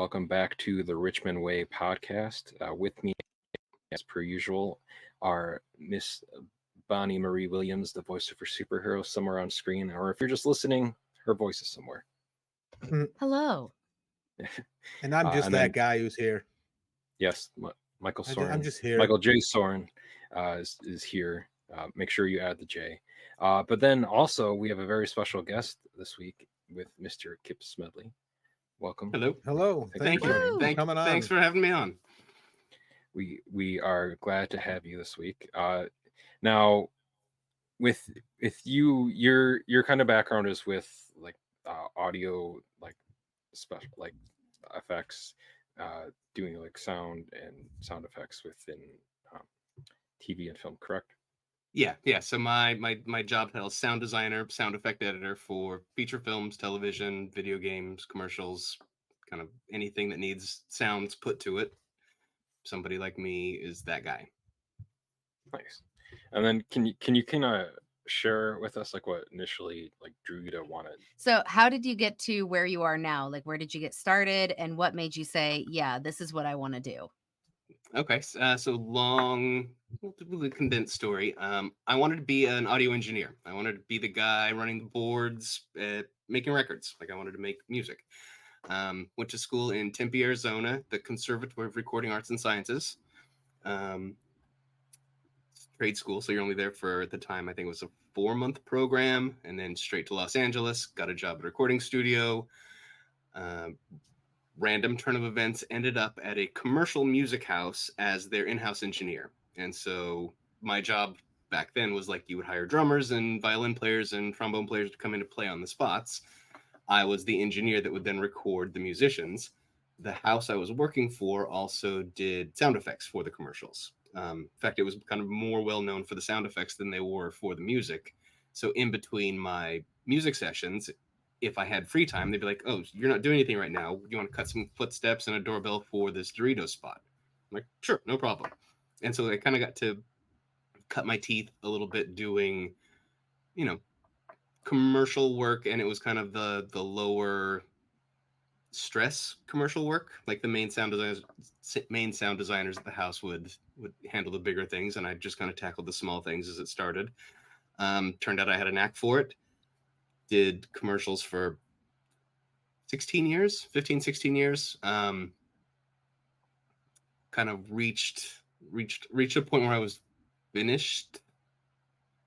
Welcome back to the Richmond Way podcast. With me, as per usual, are Miss Bonnie Marie Williams, the voice of her superhero, somewhere on screen, or if you're just listening, her voice is somewhere. Hello. And I'm just and that then, guy who's here. yes, Michael Soren, I'm just here. Michael J. Soren is here. Make sure you add the J. But then also, we have a very special guest this week with Mr. Kip Smedley. Welcome. Hello. Hello. Thank you you. for coming on. Thanks for having me on. We are glad to have you this week. Now, with you, your kind of background is with like audio, like special, like effects, doing like sound effects within TV and film, correct? Yeah. So my job title is sound designer, sound effect editor for feature films, television, video games, commercials, kind of anything that needs sounds put to it. Somebody like me is that guy. Nice. And then can you kind of share with us like what initially like drew you to want to? So how did you get to where you are now? Like, where did you get started and what made you say, yeah, this is what I want to do? Okay. So long, condensed story. I wanted to be an audio engineer. I wanted to be the guy running the boards, making records. Like I wanted to make music. Went to school in Tempe, Arizona, the Conservatory of Recording Arts and Sciences. Trade school, so you're only there for, at the time, I think it was a 4-month program, and then straight to Los Angeles, got a job at a recording studio. Random turn of events, ended up at a commercial music house as their in-house engineer. And so my job back then was like you would hire drummers and violin players and trombone players to come in to play on the spots. I was the engineer that would then record the musicians. The house I was working for also did sound effects for the commercials. In fact, it was kind of more well-known for the sound effects than they were for the music. So in between my music sessions, if I had free time, they'd be like, oh, you're not doing anything right now. You want to cut some footsteps and a doorbell for this Doritos spot? I'm like, sure, no problem. And so I kind of got to cut my teeth a little bit doing, commercial work. And it was kind of the lower stress commercial work. Like the main sound designers at the house would handle the bigger things. And I just kind of tackled the small things as it started. Turned out I had a knack for it. Did commercials for 16 years. Kind of reached a point where I was finished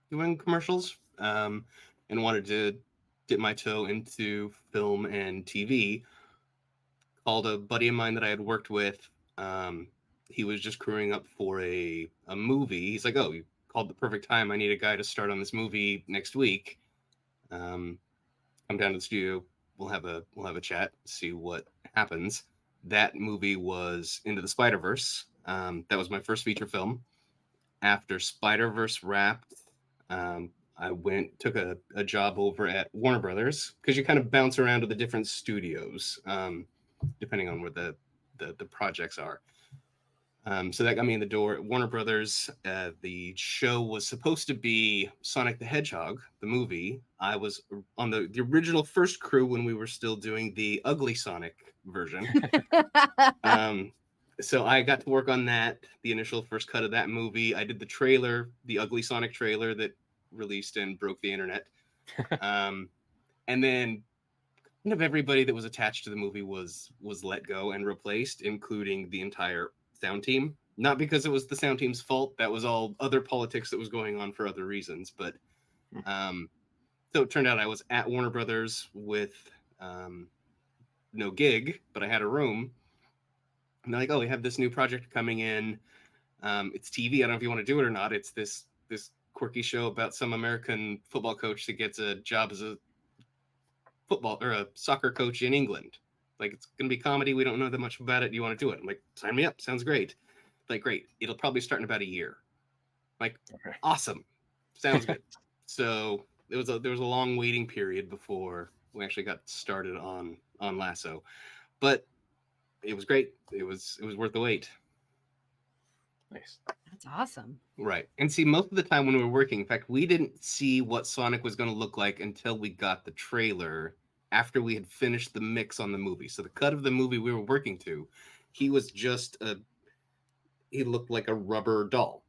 doing commercials, and wanted to dip my toe into film and TV. Called a buddy of mine that I had worked with. He was just crewing up for a movie. He's like, oh, you called the perfect time. I need a guy to start on this movie next week. Come down to the studio. We'll have a chat, see what happens. That movie was Into the Spider-Verse. That was my first feature film. After Spider-Verse wrapped, I took a job over at Warner Brothers, because you kind of bounce around to the different studios, depending on where the projects are. So that got me in the door at Warner Brothers. The show was supposed to be Sonic the Hedgehog, the movie. I was on the original first crew when we were still doing the ugly Sonic version. So I got to work on that, the initial first cut of that movie. I did the trailer, the ugly Sonic trailer that released and broke the internet. And then kind of everybody that was attached to the movie was let go and replaced, including the entire sound team. Not because it was the sound team's fault. That was all other politics that was going on for other reasons. But so it turned out I was at Warner Brothers with no gig, but I had a room. And they're like, oh, we have this new project coming in. It's TV. I don't know if you want to do it or not. It's this quirky show about some American football coach that gets a job as a football or a soccer coach in England. Like, it's going to be comedy. We don't know that much about it. Do you want to do it? I'm like, sign me up. Sounds great. Like, great. It'll probably start in about a year. Like, okay. Awesome. Sounds good. So there was a long waiting period before we actually got started on Lasso, but it was great. It was worth the wait. Nice. That's awesome. Right. And see, most of the time when we were working, in fact, we didn't see what Sonic was going to look like until we got the trailer after we had finished the mix on the movie. So the cut of the movie we were working to, he was just he looked like a rubber doll.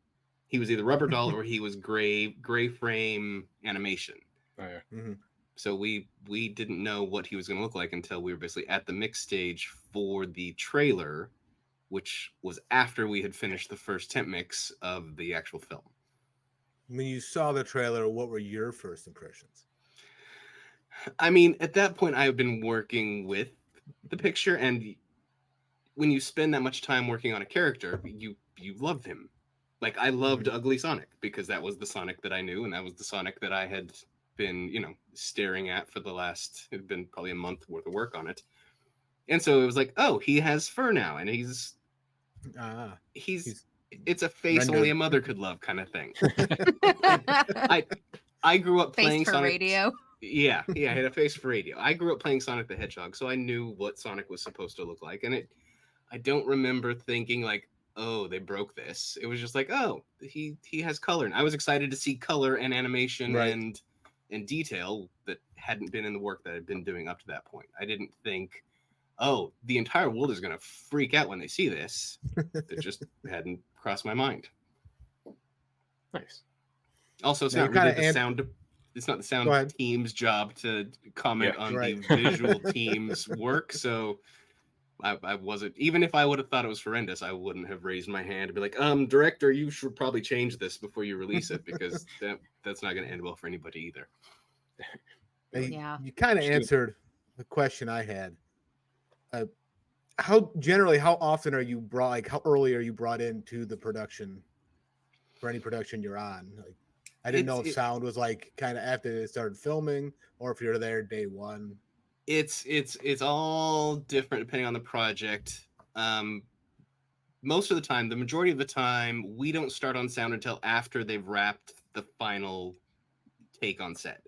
He was either rubber doll or he was gray frame animation. Oh yeah. Mhm. So we didn't know what he was going to look like until we were basically at the mix stage for the trailer, which was after we had finished the first temp mix of the actual film. When you saw the trailer, what were your first impressions? I mean, at that point, I had been working with the picture, and when you spend that much time working on a character, you love him. Like, I loved Ugly Sonic because that was the Sonic that I knew, and that was the Sonic that I had been, staring at for the last, it had been probably a month worth of work on it. And so it was like, oh, he has fur now, and he's it's a face rendered. only a mother could love kind of thing. I grew up playing Face for Sonic. radio. Yeah, I had a face for radio. I grew up playing Sonic the Hedgehog, so I knew what Sonic was supposed to look like, and I don't remember thinking like, oh, they broke this. It was just like, oh, he has color, and I was excited to see color and animation and detail that hadn't been in the work that I'd been doing up to that point. I didn't think, oh, the entire world is going to freak out when they see this. That just hadn't crossed my mind. Nice. Also, it's Now, not you really kinda the sound. It's not the sound team's job to comment on the visual team's work. So I wasn't. Even if I would have thought it was horrendous, I wouldn't have raised my hand and be like, director, you should probably change this before you release it, because that's not going to end well for anybody either. Yeah. You kind of answered the question I had. How often are you brought? Like, how early are you brought into the production for any production you're on? Like, I didn't know if sound was like kind of after they started filming, or if you're there day one. It's all different depending on the project. Most of the time, the majority of the time, we don't start on sound until after they've wrapped the final take on set.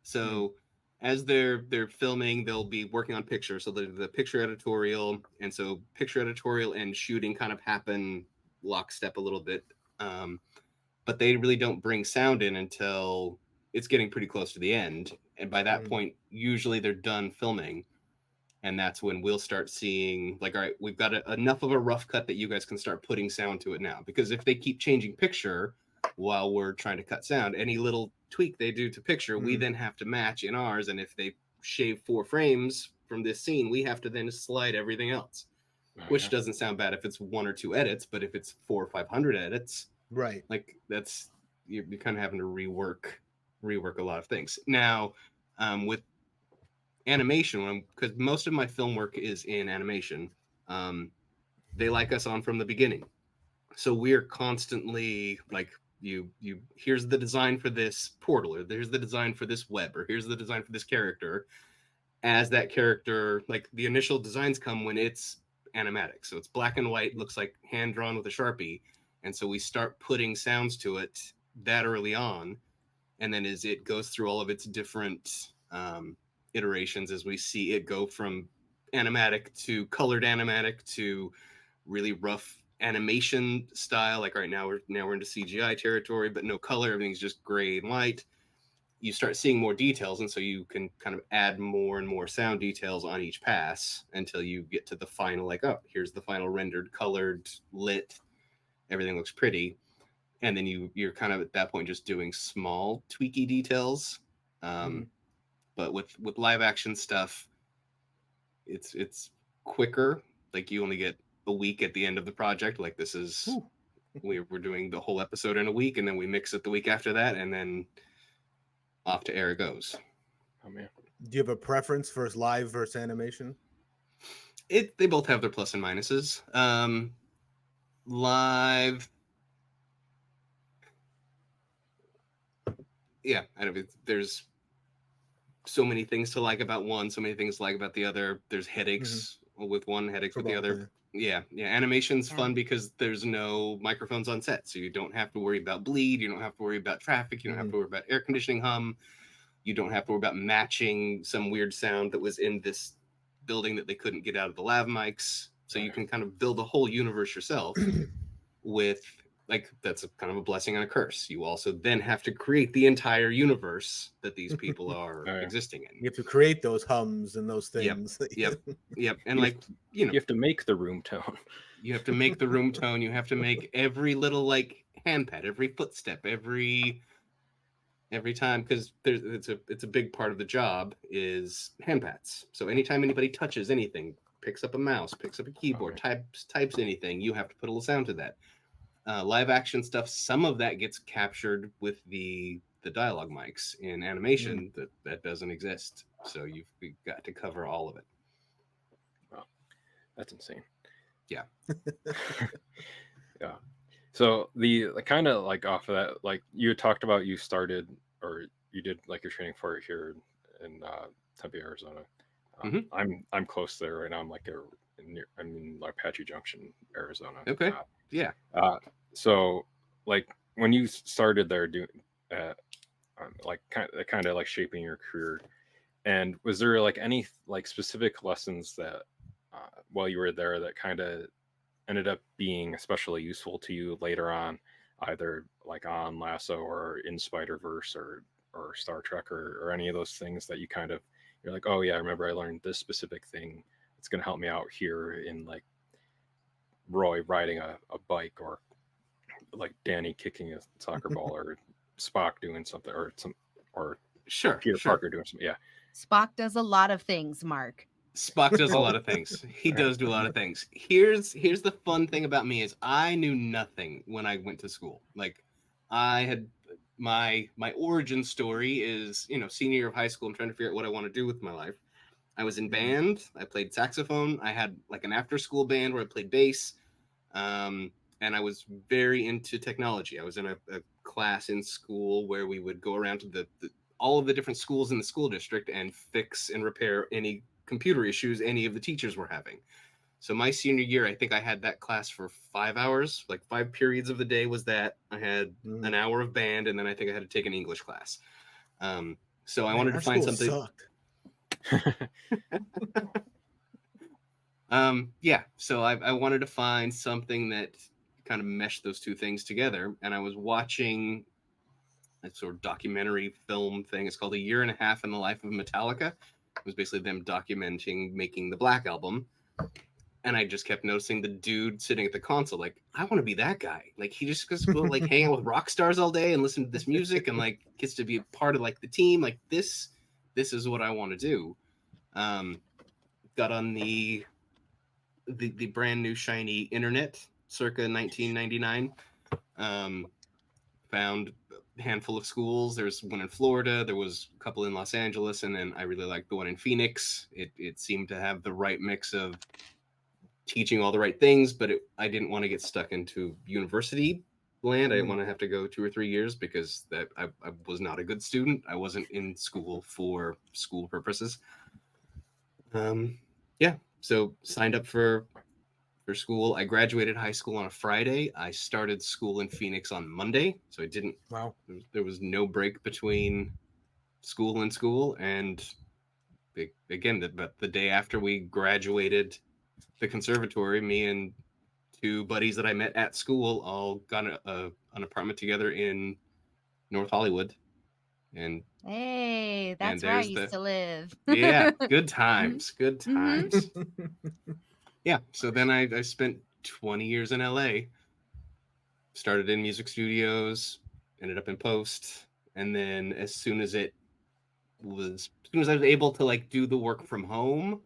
So as they're filming, they'll be working on picture. So the picture editorial, and so picture editorial and shooting kind of happen lockstep a little bit. But they really don't bring sound in until it's getting pretty close to the end. And by that point, usually they're done filming. And that's when we'll start seeing, like, all right, we've got enough of a rough cut that you guys can start putting sound to it now. Because if they keep changing picture while we're trying to cut sound, any little tweak they do to picture, we then have to match in ours. And if they shave 4 frames from this scene, we have to then slide everything else, which doesn't sound bad if it's 1 or 2 edits. But if it's 400 or 500 edits, like, that's, you're kind of having to rework a lot of things. Now, with animation, because most of my film work is in animation, they like us on from the beginning, so we're constantly like, you here's the design for this portal, or here's the design for this web, or here's the design for this character. As that character, like, the initial designs come when it's animatic, so it's black and white, looks like hand drawn with a Sharpie, and so we start putting sounds to it that early on. And then as it goes through all of its different iterations, as we see it go from animatic to colored animatic to really rough animation style, like right now we're into CGI territory, but no color, everything's just gray and white. You start seeing more details, and so you can kind of add more and more sound details on each pass until you get to the final, like, oh, here's the final rendered, colored, lit, everything looks pretty. And then you're kind of at that point just doing small tweaky details. But with live action stuff, it's quicker. Like, you only get a week at the end of the project. Like, this is we're doing the whole episode in a week, and then we mix it the week after that, and then off to air it goes. Oh man. Do you have a preference for live versus animation? They both have their plus and minuses. Live, yeah, I don't know, there's so many things to like about one, so many things to like about the other. There's headaches with one, headaches with the other. Yeah. Animation's fun because there's no microphones on set, so you don't have to worry about bleed, you don't have to worry about traffic, you don't have to worry about air conditioning hum, you don't have to worry about matching some weird sound that was in this building that they couldn't get out of the lav mics. So you can kind of build a whole universe yourself. With like that's a kind of a blessing and a curse. You also then have to create the entire universe that these people are Oh, yeah. existing in. You have to create those hums and those Yep, things. yep. And You like, you know, You have to make the room tone. you have to make the room tone. You have to make every little like hand pat, every footstep, every time, because it's a big part of the job is hand pats. So anytime anybody touches anything, picks up a mouse, picks up a keyboard, Okay. types anything, you have to put a little sound to that. Live action stuff, some of that gets captured with the dialogue mics. In animation, that doesn't exist. So you've got to cover all of it. Wow, that's insane. Yeah. Yeah. So the kind of like off of that, like you had talked about, you started or you did like your training for it here in Tempe, Arizona. Mhm. I'm close there right now. I'm like I'm in like Apache Junction, Arizona. Okay. Yeah. So like when you started there doing like kind of like shaping your career, and was there like any like specific lessons that while you were there that kind of ended up being especially useful to you later on, either like on Lasso or in Spider Verse or Star Trek or any of those things that you kind of you're like, oh yeah, I remember I learned this specific thing. It's gonna help me out here in like Roy riding a bike, or like Danny kicking a soccer ball, or Spock doing something, or Sure. Peter Parker doing something. Yeah. Spock does a lot of things, Mark. Spock does a lot of things. He does do a lot of things. Here's the fun thing about me is I knew nothing when I went to school. Like I had my origin story is, senior year of high school. I'm trying to figure out what I want to do with my life. I was in band. I played saxophone. I had like an after school band where I played bass. And I was very into technology. I was in a class in school where we would go around to all of the different schools in the school district and fix and repair any computer issues any of the teachers were having. So my senior year, I think I had that class for 5 hours, like 5 periods of the day was that. I had an hour of band, and then I think I had to take an English class. So I wanted to find something. Sucked. Yeah, so I wanted to find something that kind of meshed those two things together, and I was watching a sort of documentary film thing. It's called A Year and a Half in the Life of Metallica. It was basically them documenting making the Black Album. And I just kept noticing the dude sitting at the console, like, I want to be that guy. Like, he just goes to like hang out with rock stars all day and listen to this music and like gets to be a part of like the team. Like this is what I want to do. Got on the brand new shiny internet circa 1999. Found a handful of schools. There's one in Florida. There was a couple in Los Angeles, and then I really liked the one in Phoenix. It seemed to have the right mix of teaching all the right things, but I didn't want to get stuck into university land. I didn't want to have to go 2 or 3 years because I was not a good student. I wasn't in school for school purposes. Yeah, so signed up for school. I graduated high school on a Friday. I started school in Phoenix on Monday, so I didn't. Wow. There was no break between school and school, and again, the day after we graduated the conservatory, me and 2 buddies that I met at school all got an apartment together in North Hollywood, and Hey, that's where I there's used to live. yeah, good Mhm. times, good Mhm. times. Yeah, so then I spent 20 years in LA. Started in music studios, ended up in post, and then as soon as I was able to like do the work from home,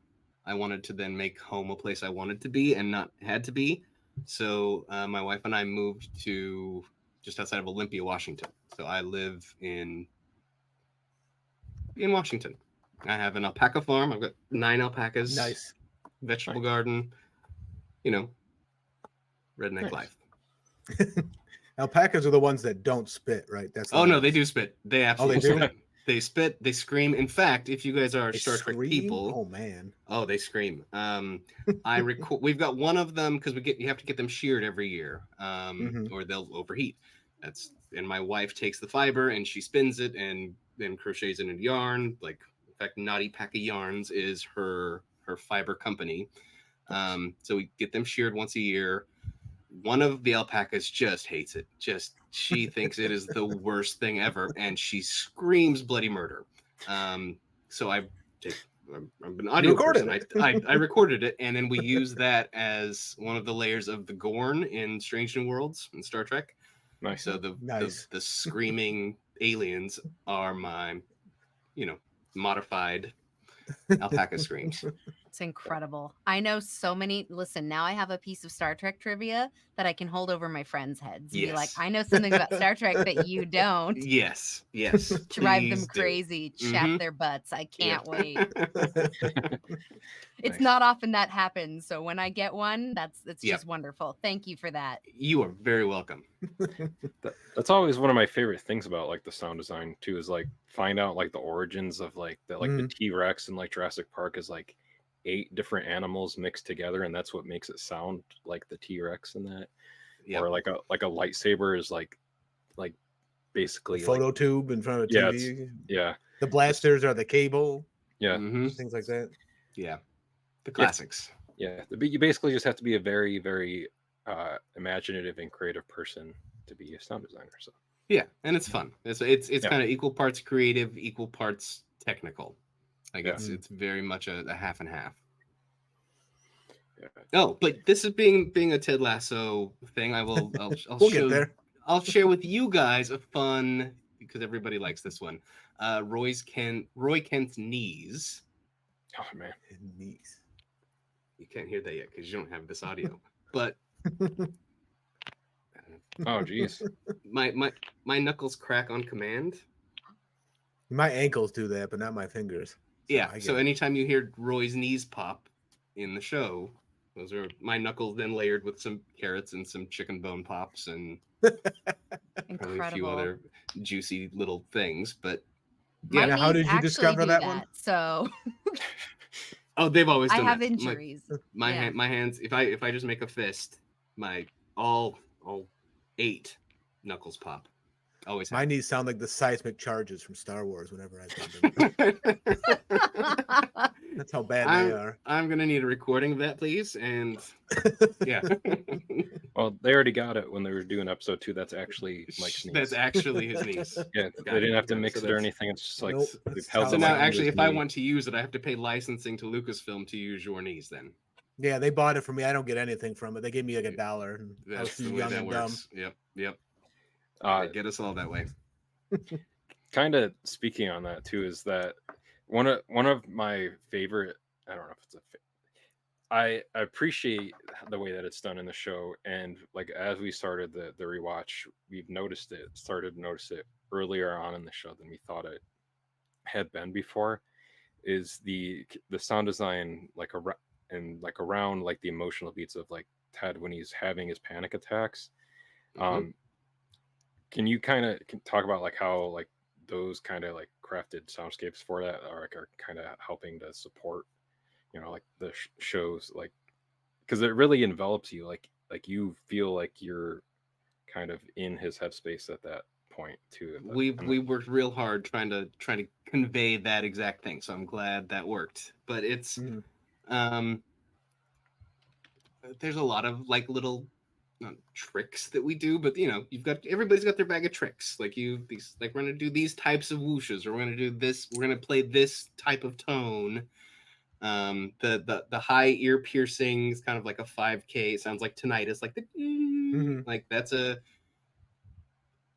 I wanted to then make home a place I wanted to be and not had to be. So my wife and I moved to just outside of Olympia, Washington. So I live in Washington. I have an alpaca farm. I've got 9 alpacas. Nice. Vegetable garden. Redneck Nice. life. Alpacas are the ones that don't spit, right? That's the Oh no, ones. they do spit. They absolutely do? spit. They spit. They scream. In fact, if you guys are They Star Trek scream? people, Oh man. oh, they scream. We've got one of them because you have to get them sheared every year, or they'll overheat. And my wife takes the fiber and she spins it and then crochets it into yarn. Like, in fact, Naughty Pack of Yarns is her fiber company. So we get them sheared once a year. one of the alpacas just hates it. She thinks it is the worst thing ever, and she screams bloody murder. So I'm an audio recorded person. it. I recorded it, and then we use that as one of the layers of the Gorn in Strange New Worlds in Star Trek. Nice. So Nice. the screaming aliens are my, modified alpaca screams. It's incredible. I know so many. Listen, now I have a piece of Star Trek trivia that I can hold over my friends' heads and be like, Yes. I know something about Star Trek that you don't. Yes. Drive them Please do. crazy, chat Mhm. their butts. I Yeah. can't wait. It's Nice. not often that happens. So when I get one, it's Yep. just wonderful. Thank you for that. You are very welcome. That's always one of my favorite things about like the sound design too, is like find out like the origins of like the T-Rex and like Jurassic Park is like 8 different animals mixed together, and that's what makes it sound like the T-Rex and that. Yep. Or like a lightsaber is like The basically photo tube in front of the yeah, TV. yeah, The blasters are the cable. yeah, Mhm. Things like that. Yeah. The classics. yeah. You basically just have to be a very, very imaginative and creative person to be a sound designer. So Yeah, and it's fun. It's Yeah. kind of equal parts creative, equal parts technical. Like Yeah. it's very much a half and half. yeah. Oh, but this is being a Ted Lasso thing. I'll We'll get there. I'll share with you guys a fun, because everybody likes this one. Roy Kent's knees. Oh man. Knees. You can't hear that yet because you don't have this audio. But Oh geez. my knuckles crack on command. My ankles do that, but not my fingers. Yeah. I So get it. anytime you hear Roy's knees pop in the show, those are my knuckles then layered with some carrots and some chicken bone pops and probably a few Incredible. other juicy little things. But My yeah. Now, how knees did you actually discover do that one? So Oh, they've always I done have that. injuries. My Yeah. my hands. If I just make a fist, my all 8 knuckles pop. Always My have. knees sound like the seismic charges from Star Wars whenever I bend them. That's how bad they are. I'm gonna need a recording of that, please. And yeah, Well, they already got it when they were doing episode 2. That's actually Mike's knees. that's actually his niece. Yeah, Got they it. didn't have to Okay, mix so it or that's- anything. It's just like Nope, they've that's held how So the it now, mic on actually, his if I knee. want to use it, I have to pay licensing to Lucasfilm to use your knees. Then Yeah, they bought it for me. I don't get anything from it. They gave me like $1. And I was that's too the way young that and works. Yep. Uh, They get us all that way. kind of speaking on that too is that one of my favorite. I don't know if it's I appreciate the way that it's done in the show, and like as we started the rewatch, we've started to notice it earlier on in the show than we thought it had been before. Is the sound design like around like the emotional beats of like Ted when he's having his panic attacks. Mhm. Can you kind of talk about like how like those kind of like crafted soundscapes for that are kind of helping to support like the shows, like because it really envelops you, like you feel like you're kind of in his headspace at that point too. We worked real hard trying to convey that exact thing. So I'm glad that worked. But it's Mhm. There's a lot of like little not tricks that we do, but everybody's got their bag of tricks. Like we're gonna do these types of whooshes, or we're gonna do this, we're gonna play this type of tone. The high ear piercing is kind of like a 5K. It sounds like tinnitus, like like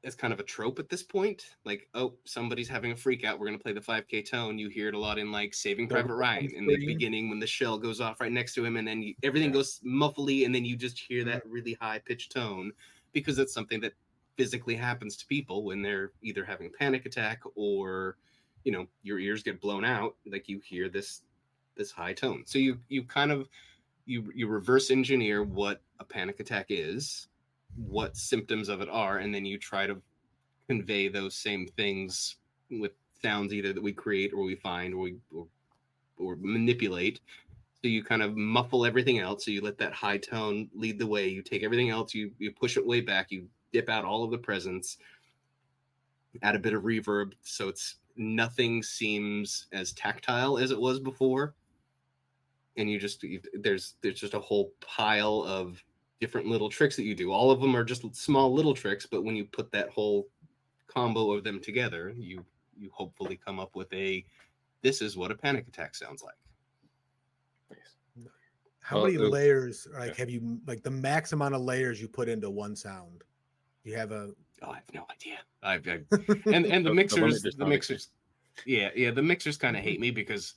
it's kind of a trope at this point. Like, oh, somebody's having a freak out. We're going to play the 5K tone. You hear it a lot in like Saving Private Ryan in the beginning when the shell goes off right next to him, and then everything goes muffly, and then you just hear that really high pitched tone because it's something that physically happens to people when they're either having a panic attack or, your ears get blown out. Like you hear this high tone. So you kind of you reverse engineer what a panic attack is, what symptoms of it are, and then you try to convey those same things with sounds either that we create or we find or manipulate. So you kind of muffle everything else. So you let that high tone lead the way. You take everything else, you push it way back, you dip out all of the presence, add a bit of reverb, so it's nothing seems as tactile as it was before. And there's just a whole pile of different little tricks that you do. All of them are just small little tricks, but when you put that whole combo of them together, you hopefully come up with this is what a panic attack sounds like. Nice. How Well, many layers, like, yeah. have you, like, the max amount of layers you put into one sound? You have a Oh, I have no idea. And the The mixers, limit does the not mixers, yeah, the mixers kind of hate me because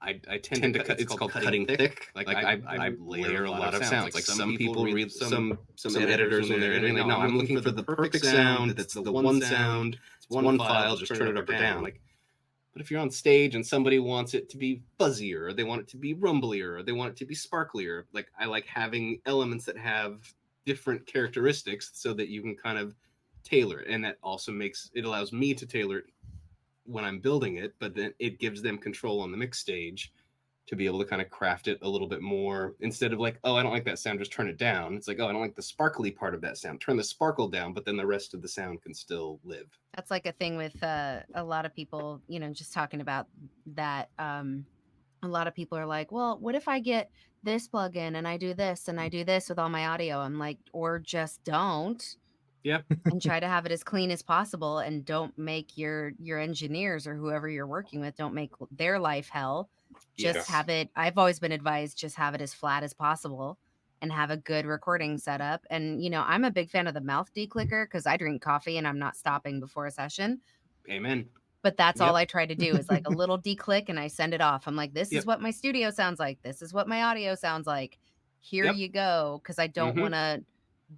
I tend to cut. It's called cutting thick. Like I layer a lot of sounds. Like some people read some editors when they're editing. Like, no, I'm looking for the perfect sound. That's the one sound. It's one file. Just turn it up or down. Like, but if you're on stage and somebody wants it to be fuzzier, or they want it to be rumblier, or they want it to be sparklier, like I like having elements that have different characteristics so that you can kind of tailor it. And that also allows me to tailor it when I'm building it, but then it gives them control on the mix stage to be able to kind of craft it a little bit more, instead of like, oh, I don't like that sound, just turn it down. It's like, oh, I don't like the sparkly part of that sound, turn the sparkle down, but then the rest of the sound can still live. That's like a thing with a lot of people, just talking about that. A lot of people are like, well, what if I get this plugin and I do this and I do this with all my audio? I'm like, or just don't. Yeah. And try to have it as clean as possible, and don't make your engineers or whoever you're working with, don't make their life hell. Just Yes. have it. I've always been advised, just have it as flat as possible and have a good recording setup. And I'm a big fan of the mouth declicker because I drink coffee and I'm not stopping before a session. Amen. But that's all Yep. I try to do is like a little declick and I send it off. I'm like, this is Yep. what my studio sounds like. This is what my audio sounds like. Here Yep. you go. Because I don't Mhm. want to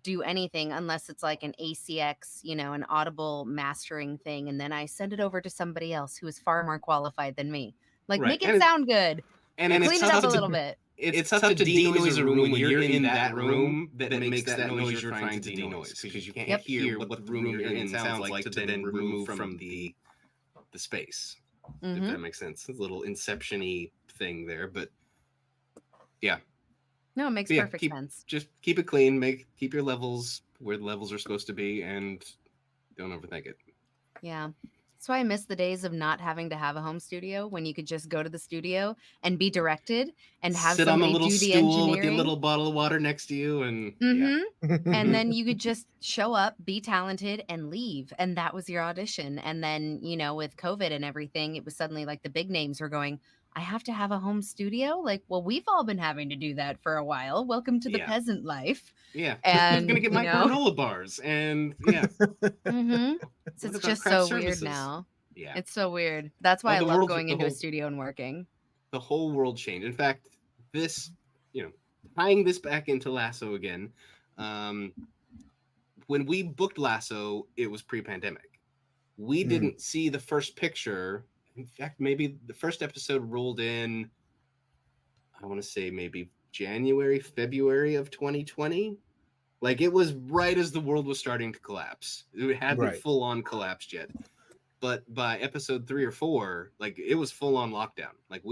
do anything unless it's like an ACX, an audible mastering thing. And then I send it over to somebody else who is far more qualified than me. Like, Right. make it And sound good. And Clean it's it up tough a to little bit. it's tough to denoise a room when you're in that room that makes that noise you're trying to denoise, because you can't hear what the room you're in sounds like to then remove from the space. If Mhm. that makes sense. It's a little inception-y thing there, but yeah. No, it makes But yeah, perfect sense. just keep it clean, keep your levels where the levels are supposed to be, and don't overthink it. Yeah. That's why I miss the days of not having to have a home studio, when you could just go to the studio and be directed and have Sit on the somebody little do the stool with the engineering. little bottle of water next to you, and Mhm. And then you could just show up, be talented, and leave. And that was your audition. And then, with COVID and everything, it was suddenly like the big names were going, I have to have a home studio. Like, well, we've all been having to do that for a while. Welcome to the Yeah. peasant life. Yeah. And, Who's gonna get my granola bars? And yeah. Mhm. What It's about just craft so services? weird now. Yeah. It's so weird. That's why Well, I the love world- going the into a whole- studio and working. The whole world changed. In fact, this, tying this back into Lasso again, when we booked Lasso, it was pre-pandemic. We didn't see the first picture. In fact, maybe the first episode rolled in, I want to say maybe January, February of 2020. Like, it was right as the world was starting to collapse. It hadn't Right. full on collapsed yet. But by episode 3 or 4, like, it was full on lockdown. Like,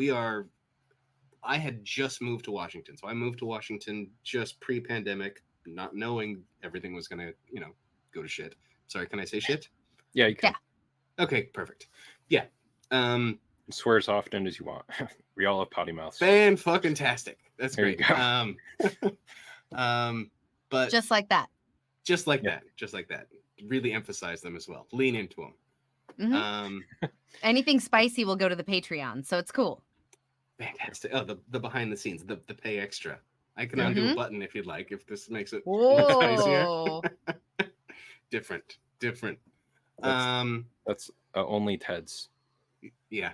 I had just moved to Washington. So I moved to Washington just pre-pandemic, not knowing everything was going to, go to shit. Sorry, can I say shit? Yeah, you can. Yeah. Okay, perfect. Yeah. Swear as often as you want. We all have potty mouths. Fan-fucking-tastic. That's There you great. But Just like that. just like Yeah. that. Just like that. Really emphasize them as well. Lean into them. Mhm. Anything spicy will go to the Patreon, so it's cool. Fantastic. Oh, the behind the scenes, the pay extra. I can undo a Mhm. button if you'd like, if this makes it spicier. Whoa. Different. That's only Ted's. Yeah.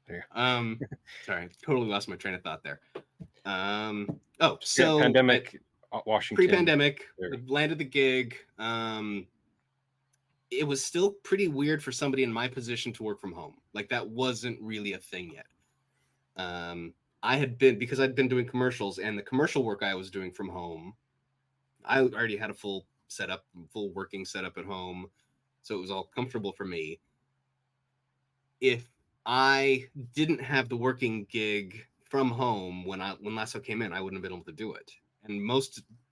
There. Sorry, totally lost my train of thought there. So pandemic, Washington. Pre-pandemic, There. landed the gig. It was still pretty weird for somebody in my position to work from home. Like, that wasn't really a thing yet. Because I'd been doing commercials, and the commercial work I was doing from home, I already had a full working setup at home, so it was all comfortable for me. If I didn't have the working gig from home when Lasso came in, I wouldn't have been able to do it. And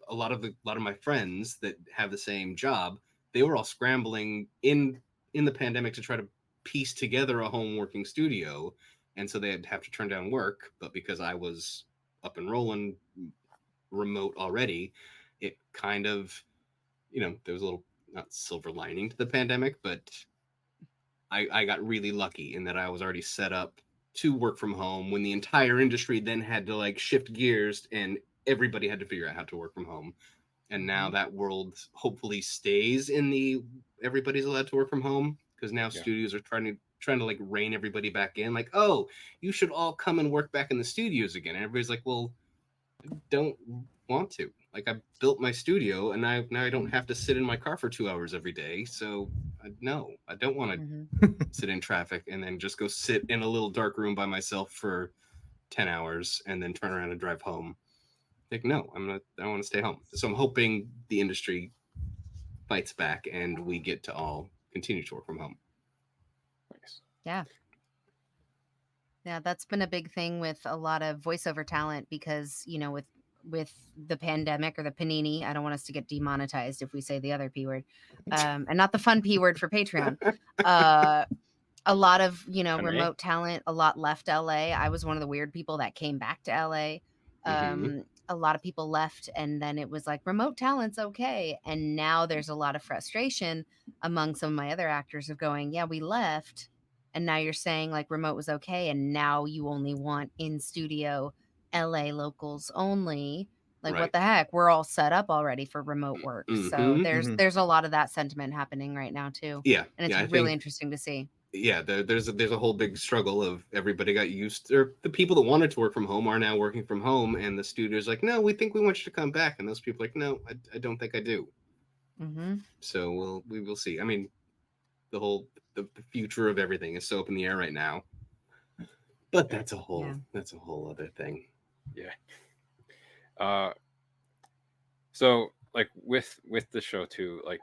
a lot of my friends that have the same job, they were all scrambling in the pandemic to try to piece together a home working studio, and so they'd have to turn down work. But because I was up and rolling, remote already, it kind of, there was a little, not silver lining to the pandemic, but I got really lucky in that I was already set up to work from home when the entire industry then had to like shift gears and everybody had to figure out how to work from home. And now that world hopefully stays in the everybody's allowed to work from home, because now studios are trying to like rein everybody back in, like, oh, you should all come and work back in the studios again. And everybody's like, well, I don't want to. Like, I built my studio and now I don't have to sit in my car for 2 hours every day. So no, I don't want to sit in traffic and then just go sit in a little dark room by myself for 10 hours and then turn around and drive home. Like, no, I want to stay home. So I'm hoping the industry fights back and we get to all continue to work from home. Nice. Yeah. Yeah, that's been a big thing with a lot of voiceover talent because, with the pandemic or the panini, I don't want us to get demonetized if we say the other P word, and not the fun P word for Patreon. A lot of, remote talent, a lot left LA. I was one of the weird people that came back to LA. A lot of people left, and then it was like remote talent's okay. And now there's a lot of frustration among some of my other actors of going, yeah, we left. And now you're saying like remote was okay. And now you only want in studio LA locals only. Like, what the heck? We're all set up already for remote work. So there's a lot of that sentiment happening right now too. Yeah. And it's really interesting to see. Yeah, there's a whole big struggle of everybody got used to, or the people that wanted to work from home are now working from home, and the studio's like, no, we think we want you to come back, and those people are like, no, I don't think I do. So we will see. I mean, the future of everything is so up in the air right now, but that's a whole other thing. Yeah. So like with the show too, like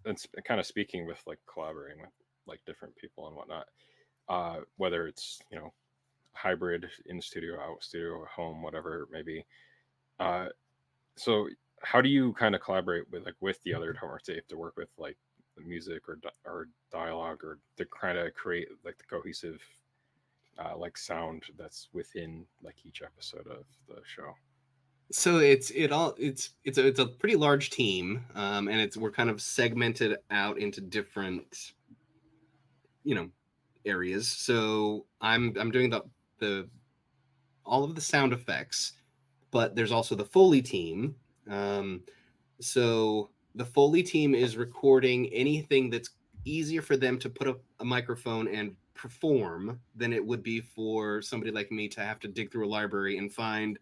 it's kind of speaking with like collaborating with like different people and whatnot, whether it's hybrid, in studio, out studio, home, whatever it may be. So how do you kind of collaborate with the other homeworks that you have to work with, like the music or dialogue, or to kind of create like the cohesive like sound that's within like each episode of the show? So it's a pretty large team, and we're kind of segmented out into different areas. So I'm doing the all of the sound effects, but there's also the Foley team. So the Foley team is recording anything that's easier for them to put up a microphone and perform than it would be for somebody like me to have to dig through a library and find,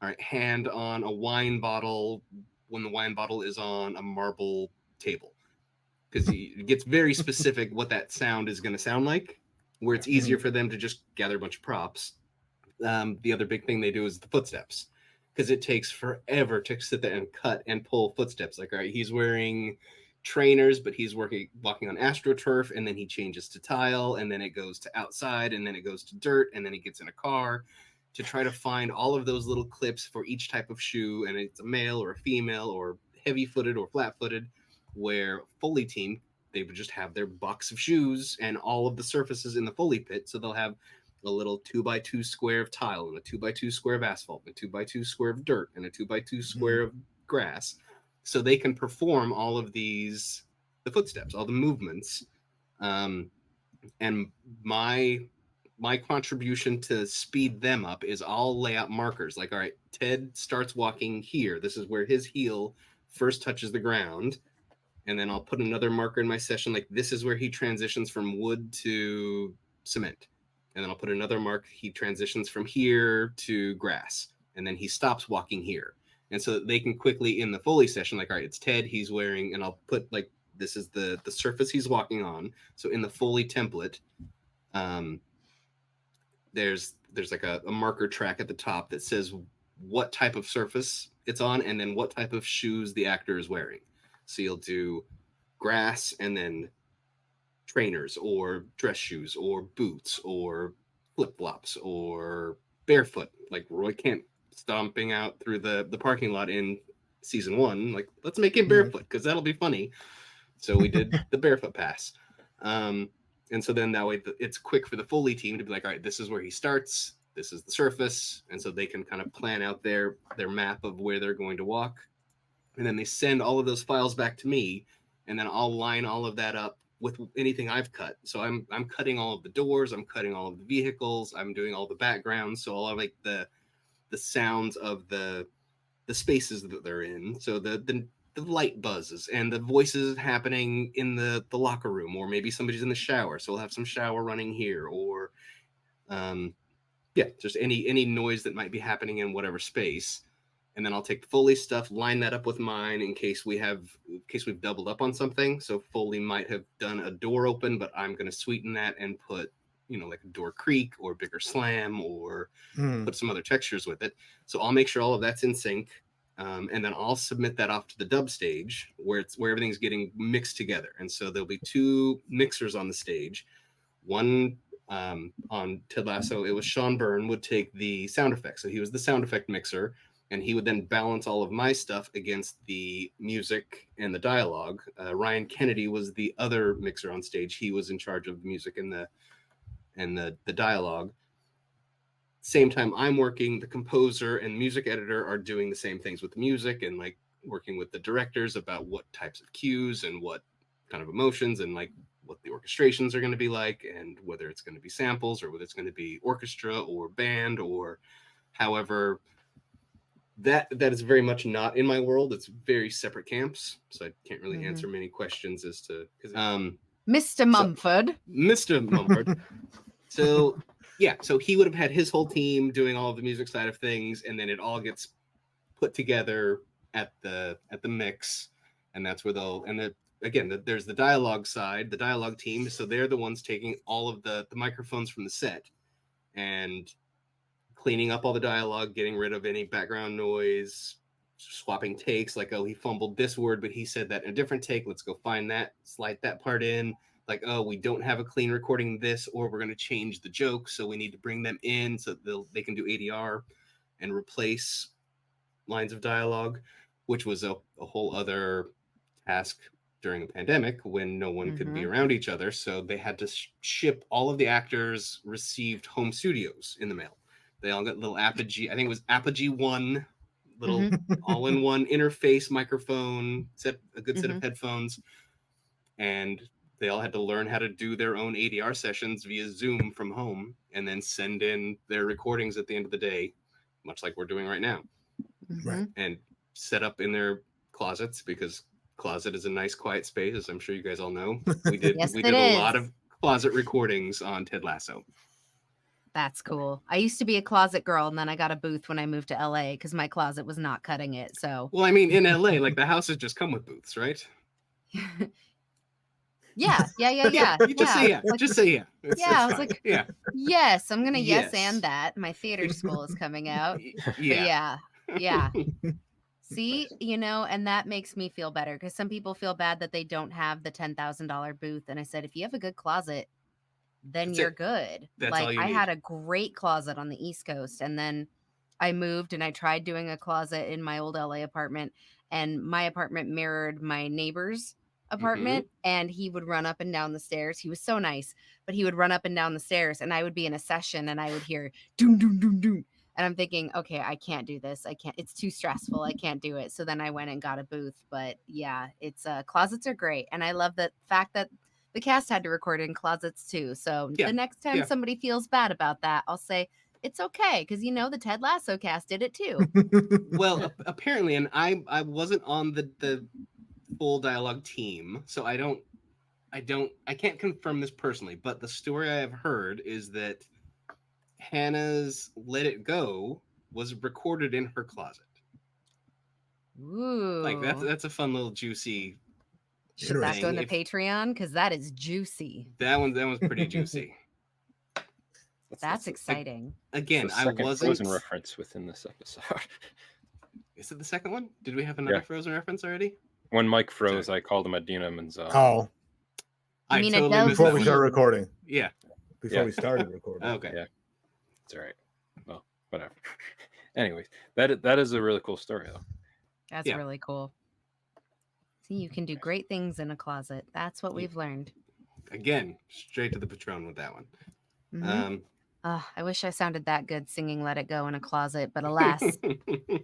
all right, hand on a wine bottle when the wine bottle is on a marble table. Because it gets very specific what that sound is going to sound like, where it's easier for them to just gather a bunch of props. The other big thing they do is the footsteps, because it takes forever to sit there and cut and pull footsteps. Like, all right, he's wearing trainers, but he's walking on AstroTurf, and then he changes to tile, and then it goes to outside, and then it goes to dirt, and then he gets in a car, to try to find all of those little clips for each type of shoe, and it's a male or a female or heavy-footed or flat-footed, where Foley team, they would just have their box of shoes and all of the surfaces in the Foley pit, so they'll have a little 2x2 square of tile and a 2x2 square of asphalt, and a 2x2 square of dirt, and a 2x2 square of grass, so they can perform all of the footsteps, all the movements. And my contribution to speed them up is I'll lay out markers. Like, all right, Ted starts walking here. This is where his heel first touches the ground. And then I'll put another marker in my session. Like, this is where he transitions from wood to cement. And then I'll put another mark. He transitions from here to grass. And then he stops walking here. And so they can quickly, in the Foley session, like, all right, it's Ted, he's wearing, and I'll put like, this is the surface he's walking on. So in the Foley template, there's like a marker track at the top that says what type of surface it's on, and then what type of shoes the actor is wearing. So you'll do grass, and then trainers or dress shoes or boots or flip-flops or barefoot, like Roy Kent stomping out through the parking lot in season 1. Like, let's make him barefoot because that'll be funny. So we did the barefoot pass. And so then that way it's quick for the Foley team to be like, all right, this is where he starts. this is the surface, and so they can kind of plan out their map of where they're going to walk, and then they send all of those files back to me, and then I'll line all of that up with anything I've cut. So I'm cutting all of the doors, I'm cutting all of the vehicles, I'm doing all the backgrounds, so all of like the sounds of the spaces that they're in, so the light buzzes and the voices happening in the locker room, or maybe somebody's in the shower, so we'll have some shower running here, or just any noise that might be happening in whatever space. And then I'll take the Foley stuff, line that up with mine in case we've doubled up on something. So Foley might have done a door open, but I'm going to sweeten that and put, like a door creak or bigger slam, or put some other textures with it. So I'll make sure all of that's in sync. And then I'll submit that off to the dub stage where everything's getting mixed together. And so there'll be 2 mixers on the stage. One on Ted Lasso, it was Sean Byrne would take the sound effects. So he was the sound effect mixer, and he would then balance all of my stuff against the music and the dialogue. Ryan Kennedy was the other mixer on stage. He was in charge of the music and the dialogue. Same time I'm working, the composer and music editor are doing the same things with the music, and like working with the directors about what types of cues and what kind of emotions and like what the orchestrations are going to be like, and whether it's going to be samples or whether it's going to be orchestra or band, or however. That is very much not in my world. It's very separate camps, so I can't really answer many questions as to Mr. Mumford. Mr. Mumford. So he would have had his whole team doing all of the music side of things, and then it all gets put together at the mix, and that's where there's the dialogue side, the dialogue team. So they're the ones taking all of the microphones from the set and cleaning up all the dialogue, getting rid of any background noise, swapping takes, like, oh, he fumbled this word, but he said that in a different take. Let's go find that, slide that part in. Like, oh, we don't have a clean recording this, or we're going to change the joke, so we need to bring them in so they can do ADR and replace lines of dialogue, which was a whole other task during a pandemic when no one could be around each other. So they had to ship all of the actors received home studios in the mail. They all got little Apogee, I think it was Apogee 1, little all-in-one interface microphone, a good set of headphones. And they all had to learn how to do their own ADR sessions via Zoom from home, and then send in their recordings at the end of the day, much like we're doing right now. Right. And set up in their closets, because closet is a nice quiet space, as I'm sure you guys all know. We did a lot of closet recordings on Ted Lasso. That's cool. I used to be a closet girl, and then I got a booth when I moved to LA because my closet was not cutting it. So, well, I mean, in LA, like the houses just come with booths, right? Yeah. You just say yeah. Just say yeah. I was like, yeah. Yes, I'm gonna yes and that. My theater school is coming out. Yeah. But yeah. See, and that makes me feel better, because some people feel bad that they don't have the $10,000 booth. And I said, if you have a good closet, then you're good. That's like all you I need. had a great closet on the East Coast, and then I moved and I tried doing a closet in my old LA apartment, and my apartment mirrored my neighbor's apartment, and he would run up and down the stairs. He was so nice, but he would run up and down the stairs, and I would be in a session and I would hear doom doom doom doom, and I'm thinking, okay, I can't do this. I can't. It's too stressful. I can't do it. So then I went and got a booth. But yeah, it's closets are great, and I love the fact that the cast had to record in closets too. So the next time somebody feels bad about that, I'll say it's okay, because the Ted Lasso cast did it too. Well, apparently, and I wasn't on the full dialogue team, so I can't confirm this personally, but the story I have heard is that Hannah's Let It Go was recorded in her closet. Ooh. Like that's a fun little juicy. Should that go in the Patreon? Because that is juicy. That one's pretty juicy. That's exciting. Again, I wasn't Frozen reference within this episode. Is it the second one? Did we have another Frozen reference already? When Mike froze, I called him Adina Menzel. Oh, I mean, totally missed before that we one. started recording. Yeah. Before we started recording. Okay. Yeah. It's all right. Well, whatever. Anyways, that is a really cool story, though. That's really cool. See, you can do great things in a closet. That's what we've learned. Again, straight to the Patron with that one. I wish I sounded that good singing Let It Go in a closet, but alas,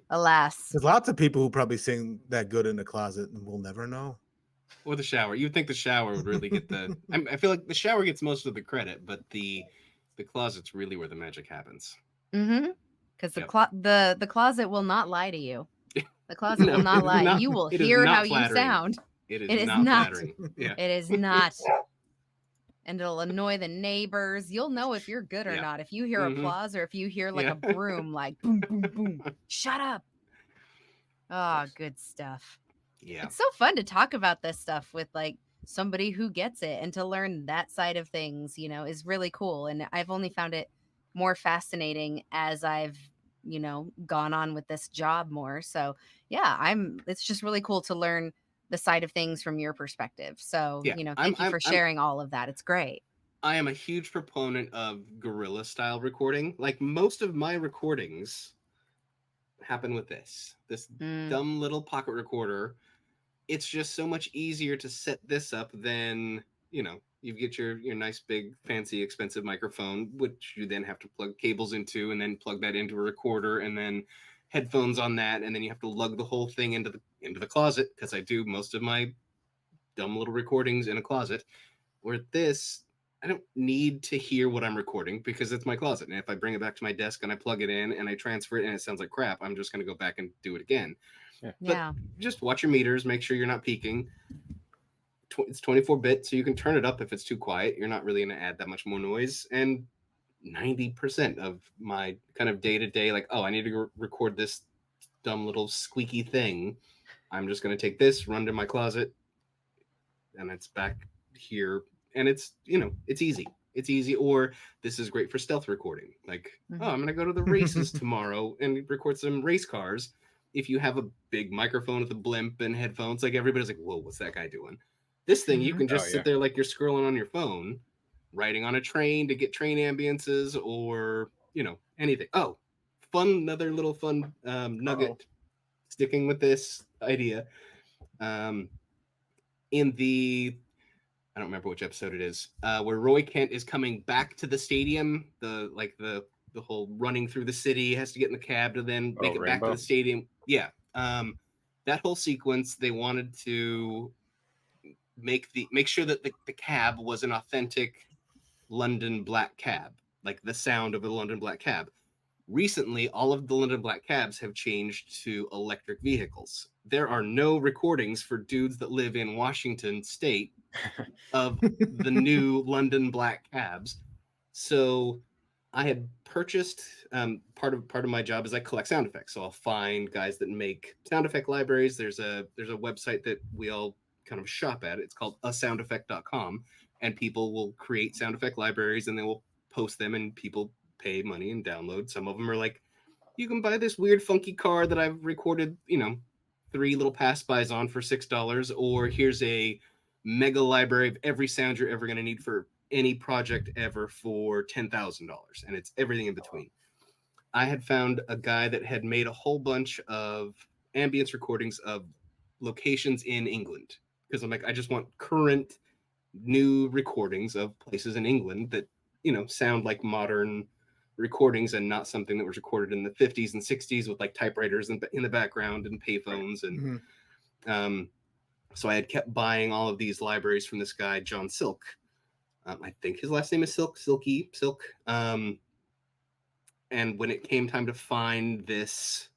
alas. There's lots of people who probably sing that good in the closet, and we'll never know. Or the shower. You'd think the shower would really get the. I feel like the shower gets most of the credit, but the closet's really where the magic happens. Mm-hmm. Because Yep. the closet will not lie to you. The closet No, will not it is lie. not- You will it is hear how not you flattering. sound. It It is not not. flattering. Yeah. It is not. And it'll annoy the neighbors. You'll know if you're good or Yeah. not. If you hear Mhm. applause or if you hear like Yeah. a broom, like boom, boom, boom. Shut up. Oh, good stuff. Yeah. It's so fun to talk about this stuff with like somebody who gets it, and to learn that side of things, you know, is really cool. And I've only found it more fascinating as I've, you know, gone on with this job more. So yeah, it's just really cool to learn the side of things from your perspective. So, Yeah. you know, thank you for sharing all of that. It's great. I am a huge proponent of guerrilla style recording. Like most of my recordings happen with this dumb little pocket recorder. It's just so much easier to set this up than, you know, you get your nice big fancy expensive microphone, which you then have to plug cables into, and then plug that into a recorder, and then headphones on that, and then you have to lug the whole thing into the closet, because I do most of my dumb little recordings in a closet. Where this, I don't need to hear what I'm recording because it's my closet. And if I bring it back to my desk and I plug it in and I transfer it and it sounds like crap, I'm just going to go back and do it again. Yeah. But just watch your meters, make sure you're not peaking. It's 24-bit, so you can turn it up if it's too quiet. You're not really going to add that much more noise. And 90% of my kind of day-to-day, like, oh, I need to record this dumb little squeaky thing. I'm just going to take this, run to my closet, and it's back here. And it's, you know, it's easy. It's easy. Or this is great for stealth recording. Like, oh, I'm going to go to the races tomorrow and record some race cars. If you have a big microphone with a blimp and headphones, like everybody's like, whoa, what's that guy doing? This thing, you can just sit there like you're scrolling on your phone, writing on a train to get train ambiances, or, you know, anything. Oh, another little fun nugget sticking with this idea. In the, I don't remember which episode it is, where Roy Kent is coming back to the stadium, the whole running through the city, has to get in the cab to then make it back to the stadium. Yeah. That whole sequence, they wanted to make sure that the cab was an authentic London black cab, like the sound of a London black cab. Recently, all of the London black cabs have changed to electric vehicles. There are no recordings for dudes that live in Washington state of the new London black cabs. So I had purchased, part of my job is I collect sound effects. So I'll find guys that make sound effect libraries. There's a website that we all kind of shop at. It's called asoundeffect.com, and people will create sound effect libraries and they will post them, and people pay money and download. Some of them are like, you can buy this weird funky car that I've recorded, you know, 3 little pass-bys on for $6, or here's a mega library of every sound you're ever going to need for any project ever for $10,000, and it's everything in between. I had found a guy that had made a whole bunch of ambience recordings of locations in England, because I'm like, I just want current new recordings of places in England that, you know, sound like modern recordings and not something that was recorded in the 50s and 60s with like typewriters in the background and payphones. And so I had kept buying all of these libraries from this guy, John Silk. I think his last name is Silk. And when it came time to find this,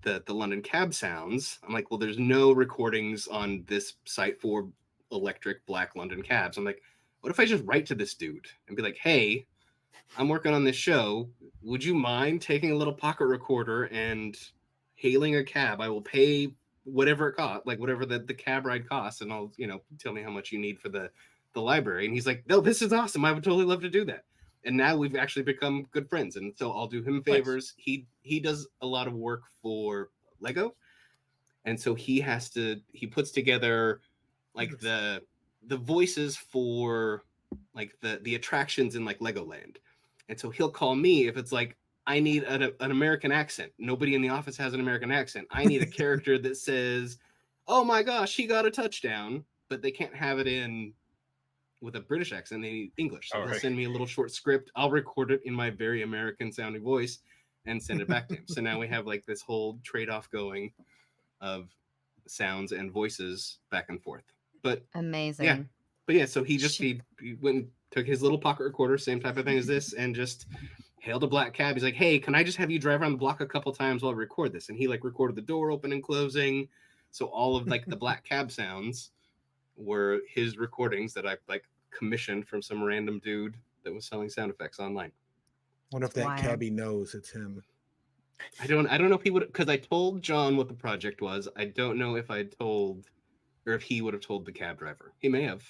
the London cab sounds, I'm like, well, there's no recordings on this site for electric black London cabs. I'm like, what if I just write to this dude and be like, hey, I'm working on this show. Would you mind taking a little pocket recorder and hailing a cab? I will pay whatever it costs, like whatever the cab ride costs, and I'll, you know, tell me how much you need for the library. And he's like, no, this is awesome. I would totally love to do that. And now we've actually become good friends. And so I'll do him favors. Nice. He does a lot of work for Lego. And so he puts together like the voices for like the attractions in like Legoland. And so he'll call me if it's like, I need an American accent. Nobody in the office has an American accent. I need a character that says, oh my gosh, he got a touchdown, but they can't have it in with a British accent. They need English, so Oh, he'll right. send me a little short script. I'll record it in my very American sounding voice and send it back to him. So now we have like this whole trade-off going of sounds and voices back and forth. But Amazing. so he went and took his little pocket recorder, same type of thing as this, and just hailed a black cab. He's like, hey, can I just have you drive around the block a couple times while I record this? And he like recorded the door open and closing. So all of like the black cab sounds were his recordings that I like commissioned from some random dude that was selling sound effects online. Wonder if that Wild. cabbie knows it's him. I don't know if he would, because I told John what the project was. I don't know if I told, or if he would have told the cab driver. He may have.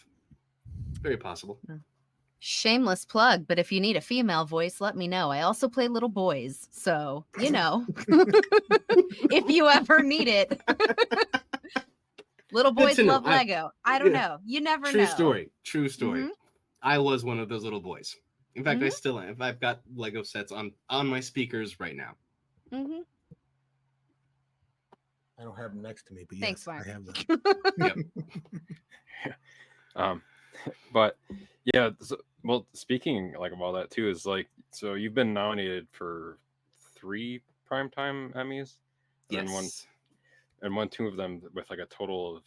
Very possible. Shameless plug, but if you need a female voice, let me know. I also play little boys, so you know, if you ever need it. Little boys love Lego. I don't know. You never know. True story. True story. Mhm. I was one of those little boys. In fact, I still am. I've got Lego sets on my speakers right now. Mm-hmm. I don't have them next to me, but Thanks, yes, Marc. I have them. Yep. But yeah, well, speaking like of all that too, is like, so you've been nominated for 3 primetime Emmys, and Yes. won 2 of them with like a total of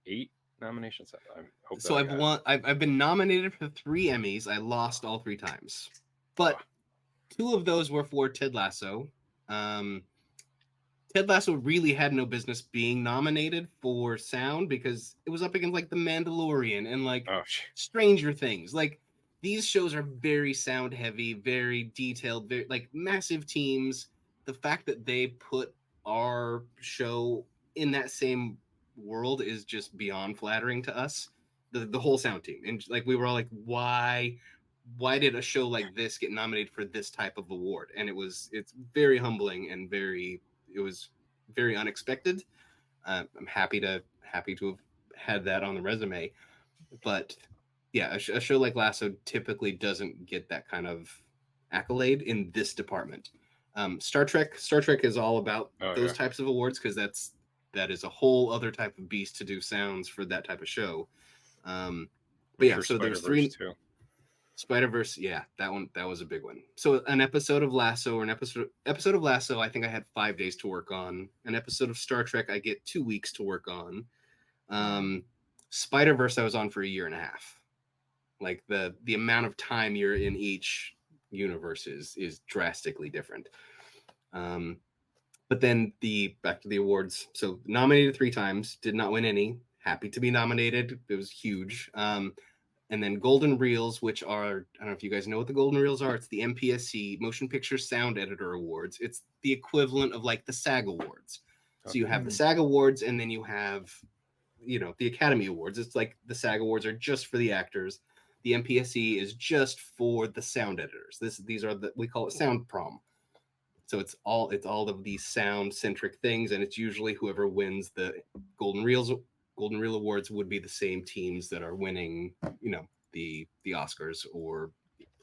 8 nominations. I hope So I've been nominated for 3 Emmys. I lost all 3 times, but 2 of those were for Ted Lasso. Ted Lasso really had no business being nominated for sound because it was up against like The Mandalorian and like Stranger Things. Like these shows are very sound heavy, very detailed, very like massive teams. The fact that they put our show in that same world is just beyond flattering to us. The whole sound team, and like we were all like, why did a show like this get nominated for this type of award? And it's very humbling and it was very unexpected. I'm happy to have had that on the resume, but yeah, a show like Lasso typically doesn't get that kind of accolade in this department. Star Trek is all about those types of awards because that is a whole other type of beast to do sounds for that type of show. But yeah, so there's 3 too. Spider-Verse, yeah, that was a big one. So an episode of Lasso or an episode of Lasso, I think I had 5 days to work on. An episode of Star Trek, I get 2 weeks to work on. Spider-Verse, I was on for 1.5 years. Like the amount of time you're in each universe is drastically different. But then back to the awards. So nominated 3 times, did not win any. Happy to be nominated. It was huge. And then Golden Reels, which are, I don't know if you guys know what the Golden Reels are. It's the MPSC, Motion Picture Sound Editor Awards. It's the equivalent of like the SAG Awards. So you have the SAG Awards, and then you have, the Academy Awards. It's like the SAG Awards are just for the actors. The MPSC is just for the sound editors. These are we call it sound prom. So it's all of these sound centric things, and it's usually whoever wins the Golden Reel Awards would be the same teams that are winning, the Oscars or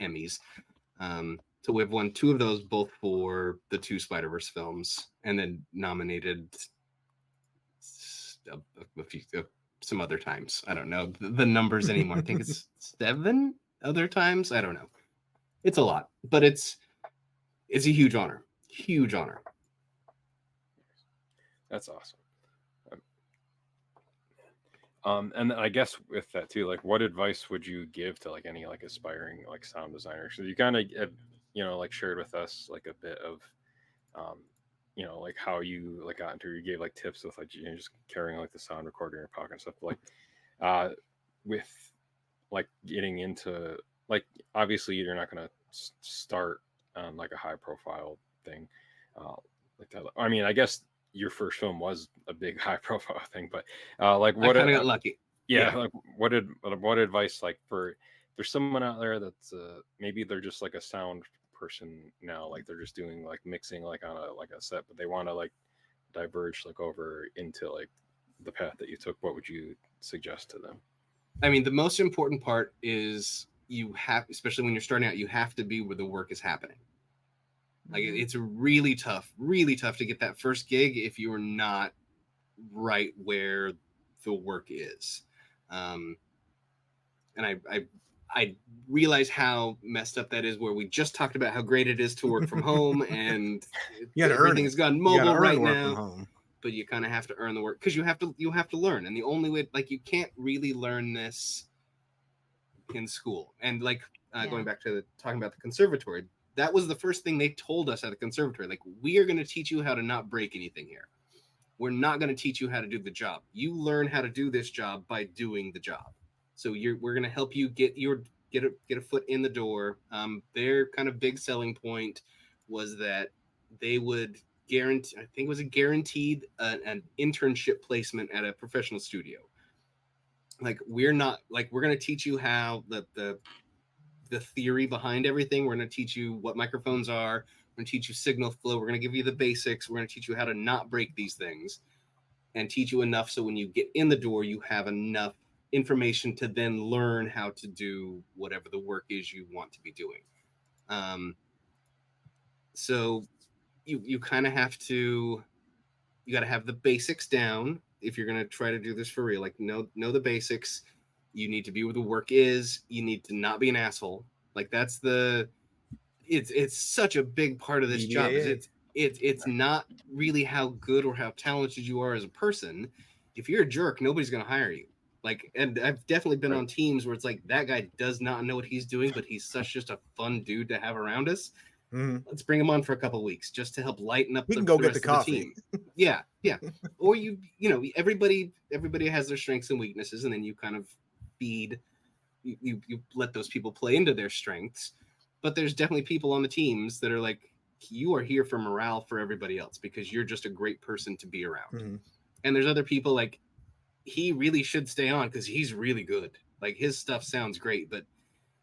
Emmys. So we've won 2 of those, both for the 2 Spider-Verse films, and then nominated some other times. I don't know the numbers anymore. I think it's 7 other times. I don't know. It's a lot, but it's a huge honor. Huge honor. That's awesome. And I guess with that too, like, what advice would you give to like any like aspiring like sound designers? So you kind of like shared with us like a bit of like how you like got into, you gave like tips with like just carrying like the sound recorder in your pocket and stuff. Like with like getting into, like, obviously you're not going to start on like a high profile thing like that. I mean, I guess your first film was a big high profile thing, but like what I kind of got lucky. Yeah, like what advice, like, for, there's someone out there that's maybe they're just like a sound person now, like they're just doing like mixing like on a set, but they want to like diverge like over into like the path that you took. What would you suggest to them? I mean, the most important part is you have, especially when you're starting out, you have to be where the work is happening. Like it's really tough to get that first gig if you are not right where the work is. And and I realize how messed up that is, where we just talked about how great it is to work from home, and everything's gone mobile right now. Home. But you kind of have to earn the work, because you have to learn, and the only way, like, you can't really learn this in school. And like going back to talking about the conservatory, that was the first thing they told us at the conservatory. Like, we are going to teach you how to not break anything here. We're not going to teach you how to do the job. You learn how to do this job by doing the job. So we're going to help you get a foot in the door. Their kind of big selling point was that they would guarantee, I think it was a guaranteed an internship placement at a professional studio. Like, we're going to teach you how the theory behind everything. We're going to teach you what microphones are. We're going to teach you signal flow. We're going to give you the basics. We're going to teach you how to not break these things, and teach you enough so when you get in the door, you have enough information to then learn how to do whatever the work is you want to be doing. So you kind of have to, you got to have the basics down if you're going to try to do this for real. Like, know the basics. You need to be where the work is. You need to not be an asshole. Like, that's it's such a big part of this job. It's not really how good or how talented you are as a person. If you're a jerk, nobody's going to hire you. Like, and I've definitely been on teams where it's like, that guy does not know what he's doing, but he's just a fun dude to have around us. Let's bring him on for a couple of weeks just to help lighten up the rest of the team. Yeah. Or everybody has their strengths and weaknesses, and then you kind of feed, you let those people play into their strengths. But there's definitely people on the teams that are like, you are here for morale for everybody else because you're just a great person to be around. And there's other people like, he really should stay on because he's really good. Like, his stuff sounds great, but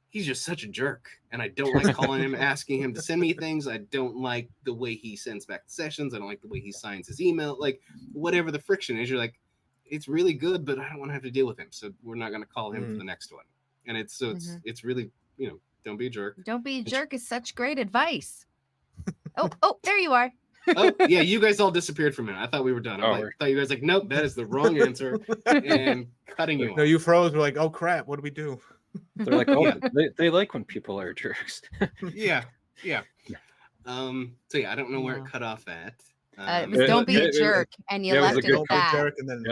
he's just such a jerk. And I don't like calling him, asking him to send me things. I don't like the way he sends back the sessions. I don't like the way he signs his email. Like, whatever the friction is, you're like, it's really good, but I don't want to have to deal with him. So we're not going to call him for the next one. And it's really, don't be a jerk. Don't be a jerk is such great advice. Oh, there you are. Oh, yeah, you guys all disappeared for a minute. I thought we were done. I thought you guys like, nope, that is the wrong answer, and cutting you off. No, you froze. We're like, oh crap, what do we do? They're like, they like when people are jerks. Yeah. So yeah, I don't know where it cut off at. It was don't be a jerk, and you left it at that. And then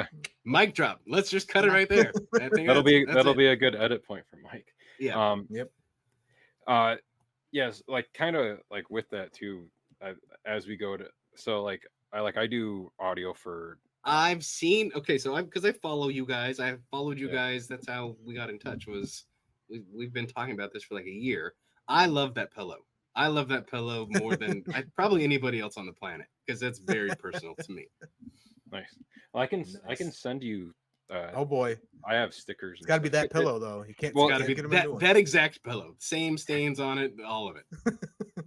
mic drop. Let's just cut it right there. That'll be a good edit point for Mike. Yeah. Yes, like kind of like with that too. As we go to, so like I do audio for. I've seen. Okay, so because I follow you guys. I followed you guys. That's how we got in touch. We've been talking about this for like a year. I love that pillow. I love that pillow more than probably anybody else on the planet, because that's very personal to me. Nice. Well, I can send you. Oh boy, I have stickers. It's got to be that pillow though. You can't. Well, got to be that exact pillow. Same stains on it, all of it.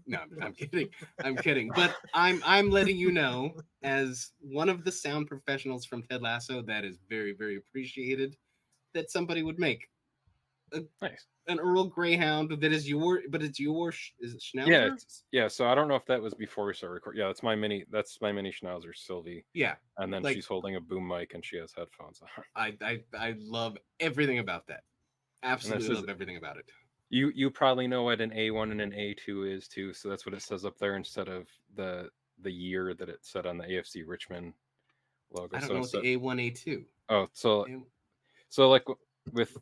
No, I'm kidding. But I'm letting you know, as one of the sound professionals from Ted Lasso, that is very, very appreciated, that somebody would make an Earl Greyhound that is it's your is it Schnauzer? Yeah. So I don't know if that was before we started recording. Yeah, that's my mini Schnauzer, Sylvie. Yeah, and then she's holding a boom mic and she has headphones on. I love everything about that. Absolutely love everything about it. You probably know what an A1 and an A2 is too. So that's what it says up there instead of the year that it said on the AFC Richmond logo. I don't know what the A1, A2. Oh, so like with.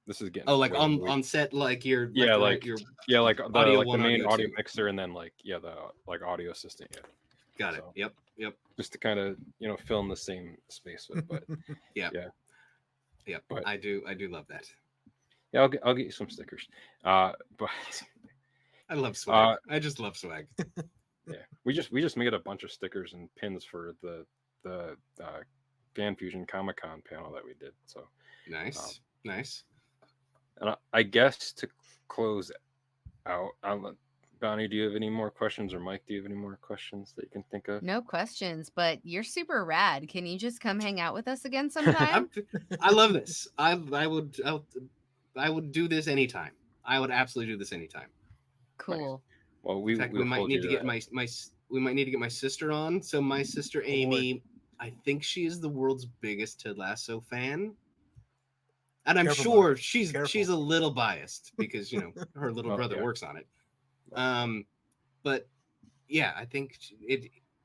This is getting on set, like your the main audio mixer, and then the audio assistant. Got it. Yep. Just to kind of fill in the same space with, but yeah. But I do love that. Yeah, I'll get you some stickers. But I love swag. I just love swag. Yeah, we just made a bunch of stickers and pins for the Fan Fusion Comic-Con panel that we did. So nice. And I guess to close out, Bonnie, do you have any more questions, or Mike, do you have any more questions that you can think of? No questions, but you're super rad. Can you just come hang out with us again sometime? I love this. I would do this anytime. I would absolutely do this anytime. Cool. Nice. Well, we might need to get we might need to get my sister on. So my sister Amy, I think she is the world's biggest Ted Lasso fan. And I'm Careful, sure Marc. she's Careful. a little biased because her little Well, brother yeah. works on it. But yeah, I think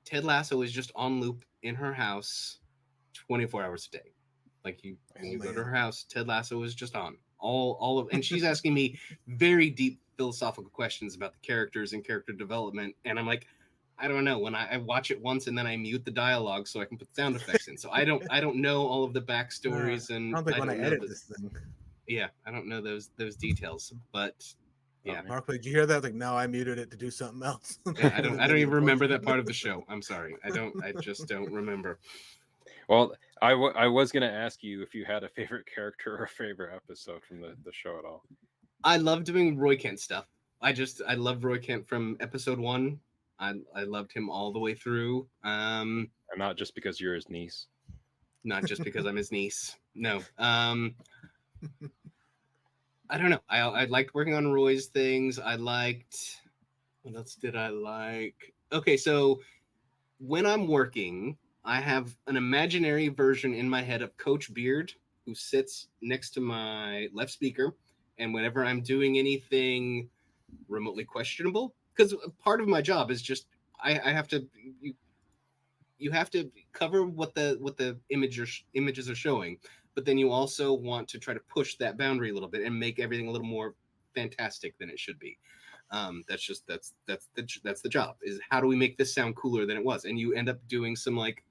Ted Lasso is just on loop in her house 24 hours a day. Like when you go to her house, Ted Lasso is just on all of, and she's asking me very deep philosophical questions about the characters and character development. And I'm like, I don't know. When I watch it once and then I mute the dialogue so I can put sound effects in. So I don't know all of the backstories, and I don't think I when I don't know edit this thing. yeah, I don't know those details, but yeah. Marc, did you hear that? Like, no, I muted it to do something else. Yeah, I don't even remember that part of the show. I'm sorry. I just don't remember. Well, I was going to ask you if you had a favorite character or a favorite episode from the show at all. I love doing Roy Kent stuff. I loved Roy Kent from episode 1. I loved him all the way through. And not just because you're his niece. Not just because I'm his niece. No. I don't know. I liked working on Roy's things. I liked, what else did I like? Okay, so when I'm working, I have an imaginary version in my head of Coach Beard, who sits next to my left speaker. And whenever I'm doing anything remotely questionable, because part of my job is just I have to you have to cover what the images are showing, but then you also want to try to push that boundary a little bit and make everything a little more fantastic than it should be. That's the job, is how do we make this sound cooler than it was, and you end up doing some like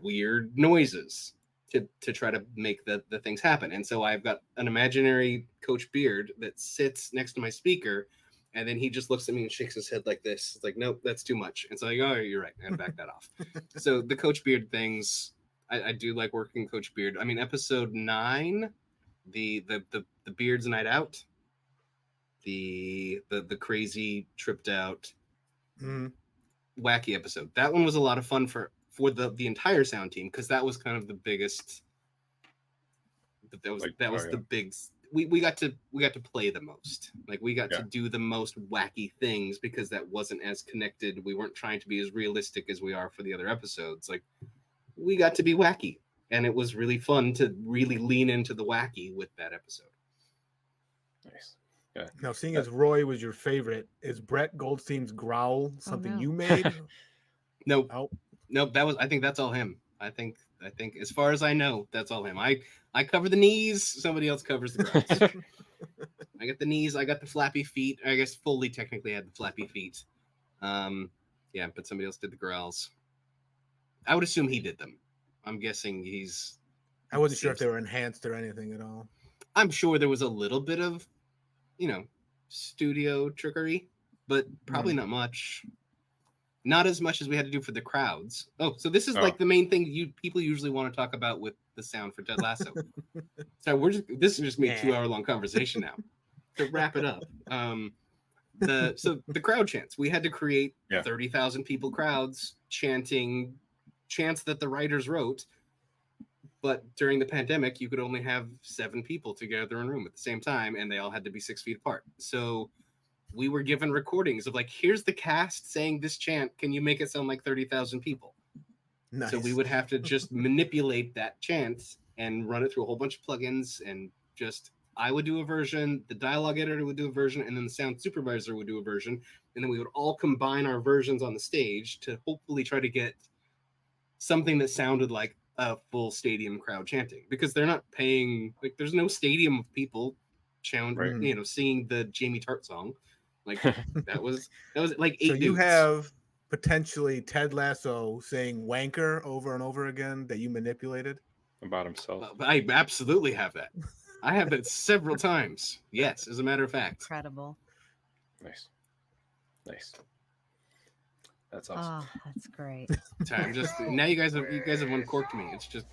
weird noises to try to make the things happen. And so I've got an imaginary Coach Beard that sits next to my speaker, and then he just looks at me and shakes his head like this. It's like, nope, that's too much. And so I go, oh, you're right, and back that off. So the Coach Beard things, I do like working Coach Beard. I mean, episode 9, the Beard's Night Out, the crazy tripped out wacky episode. That one was a lot of fun for the entire sound team, because that was kind of the biggest. That was the big. We got to play the most. Like, we got to do the most wacky things, because that wasn't as connected. We weren't trying to be as realistic as we are for the other episodes. Like, we got to be wacky, and it was really fun to really lean into the wacky with that episode. Nice. Yeah. Now, seeing as Roy was your favorite, is Brett Goldstein's growl something you made? Nope. Nope. I think that's all him. I think as far as I know, that's all him. I cover the knees. Somebody else covers the growls. I got the knees. I got the flappy feet. I guess Foley technically had the flappy feet. Yeah, but somebody else did the growls. I would assume he did them. I'm guessing he's. I wasn't sure if they were enhanced or anything at all. I'm sure there was a little bit of, studio trickery, but probably not much. Not as much as we had to do for the crowds. Oh, so this is like the main thing people usually want to talk about with the sound for Ted Lasso. So this is just me a 2-hour-long conversation now. To wrap it up, the crowd chants. We had to create 30,000 people crowds chanting chants that the writers wrote. But during the pandemic, you could only have 7 people together in a room at the same time, and they all had to be 6 feet apart. So we were given recordings of, like, here's the cast saying this chant. Can you make it sound like 30,000 people? Nice. So we would have to just manipulate that chant and run it through a whole bunch of plugins, and I would do a version, the dialogue editor would do a version, and then the sound supervisor would do a version. And then we would all combine our versions on the stage to hopefully try to get something that sounded like a full stadium crowd chanting, because they're not paying, like, there's no stadium of people chanting, singing the Jamie Tart song. Like, that was like 8 So you dudes. have potentially Ted Lasso saying wanker over and over again that you manipulated about himself. I absolutely have that. I have that several times. Yes, as a matter of fact. Incredible. Nice. That's awesome. Oh, that's great. Time just now. You guys have uncorked me. It's just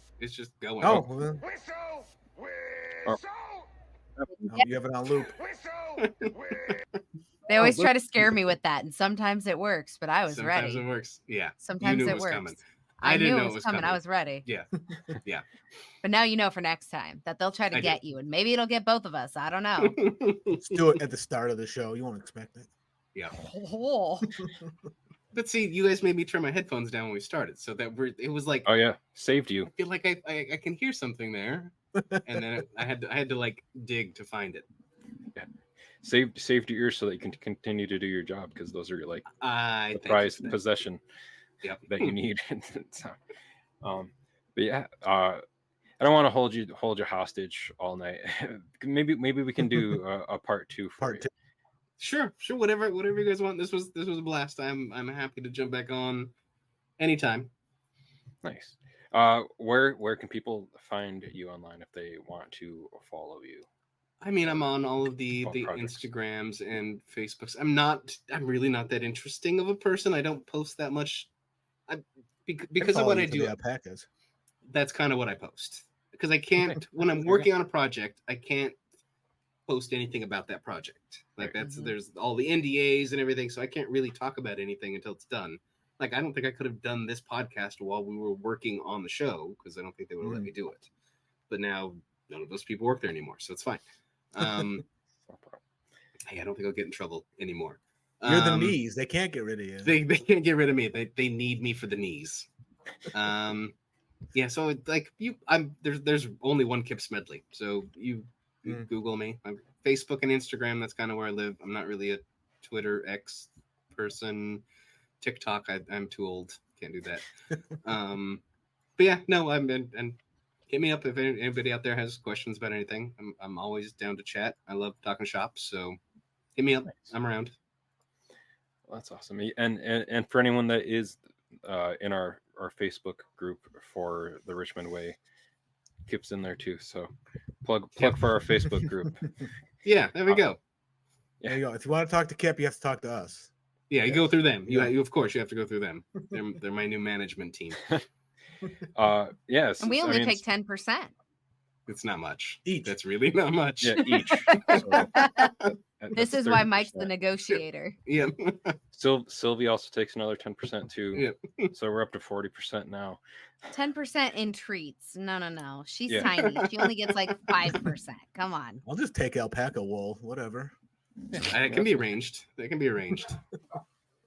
going. Oh, you have it on loop. They always try to scare me with that, and sometimes it works, but I was ready. Sometimes it works. Yeah. Sometimes it works. Coming. I knew it was coming. I was ready. Yeah. Yeah. But now you know for next time that they'll try to get you, and maybe it'll get both of us. I don't know. Let's do it at the start of the show. You won't expect it. Yeah. Oh. But see, you guys made me turn my headphones down when we started, so it was like, Oh yeah, saved you. I feel like I can hear something there, and then I had to like dig to find it. Yeah, saved your ears so that you can continue to do your job, because those are like the Thank you prized for that. possession Yep. that you need. So, but yeah, I don't want to hold you hostage all night. maybe we can do a part 2 for Part you. two. Sure, whatever you guys want. This was a blast. I'm happy to jump back on anytime. Nice. Where can people find you online if they want to follow you? I mean, I'm on all of the projects. Instagrams and Facebooks. I'm really not that interesting of a person. I don't post that much. Because of what I do. The alpacas. That's kind of what I post, because I can't when I'm working on a project, I can't post anything about that project. Like there's all the NDAs and everything, so I can't really talk about anything until it's done. Like I don't think I could have done this podcast while we were working on the show, because I don't think they would have let me do it. But now none of those people work there anymore, so it's fine. Hey, I don't think I'll get in trouble anymore. You're the knees. They can't get rid of you. They can't get rid of me. They need me for the knees. Yeah, so like there's only one Kip Smedley. So you Google me. I'm Facebook and Instagram, that's kind of where I live. I'm not really a Twitter X person. TikTok, I'm too old. Can't do that. But yeah, no, and hit me up if anybody out there has questions about anything. I'm always down to chat. I love talking shop, so hit me up. Nice. I'm around. Well, that's awesome. And for anyone that is in our Facebook group for the Richmond Way, Kip's in there too. So plug for our Facebook group. Yeah, there we go. Yeah. There you go. If you want to talk to Kip, you have to talk to us. Yeah, you go through them. You of course you have to go through them. They're my new management team. Yes. And we only take 10%. It's not much. Each. That's really not much. Yeah, each. So, this is 30%. Why Mike's the negotiator. Yeah. Sylvie also takes another 10% too. Yeah. So we're up to 40% now. 10% in treats. No. She's tiny. She only gets like 5%. Come on. I'll just take alpaca wool, whatever. It can be arranged. That can be arranged.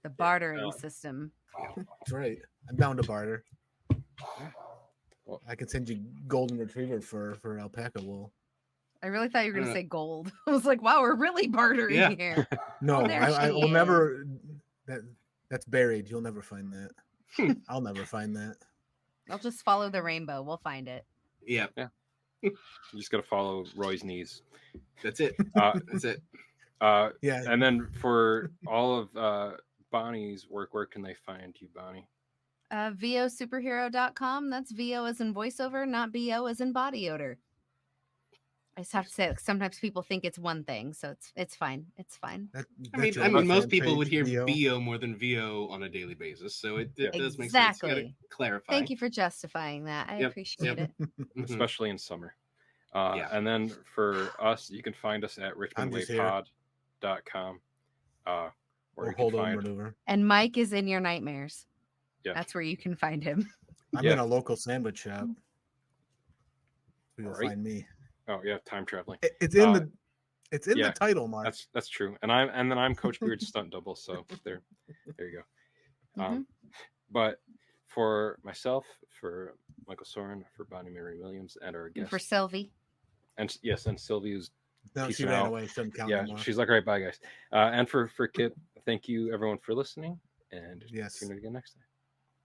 The bartering system. That's right. I'm down to barter. Well, I can send you golden retriever for alpaca wool. I really thought you were going to say gold. I was like, wow, we're really bartering here. No, I will never. That's buried. You'll never find that. I'll never find that. I'll just follow the rainbow. We'll find it. Yeah. You just got to follow Roy's knees. That's it. That's it. Yeah. And then for all of Bonnie's work, where can they find you, Bonnie? VOsuperhero.com. That's VO as in voiceover, not BO as in body odor. I just have to say, like, sometimes people think it's one thing, so it's fine. It's fine. I mean, most people would hear BO more than VO on a daily basis, so it does make sense. You gotta clarify. Thank you for justifying that. I appreciate it. Especially in summer. And then for us, you can find us at richmondwaypod.com. Where you can find maneuver. And Mike is in your nightmares. Yeah. That's where you can find him. I'm in a local sandwich shop. You'll find me. Oh yeah, time traveling. It's in the title, Marc. That's true. And I'm Coach Beard's stunt double. So there you go. But for myself, for Michael Soren, for Bonnie Mary Williams, and our guest, for Sylvie, and Sylvie, who's she ran away. Shouldn't count anymore. She's like, all right, bye guys. And for Kip, thank you everyone for listening, and tune in again next time.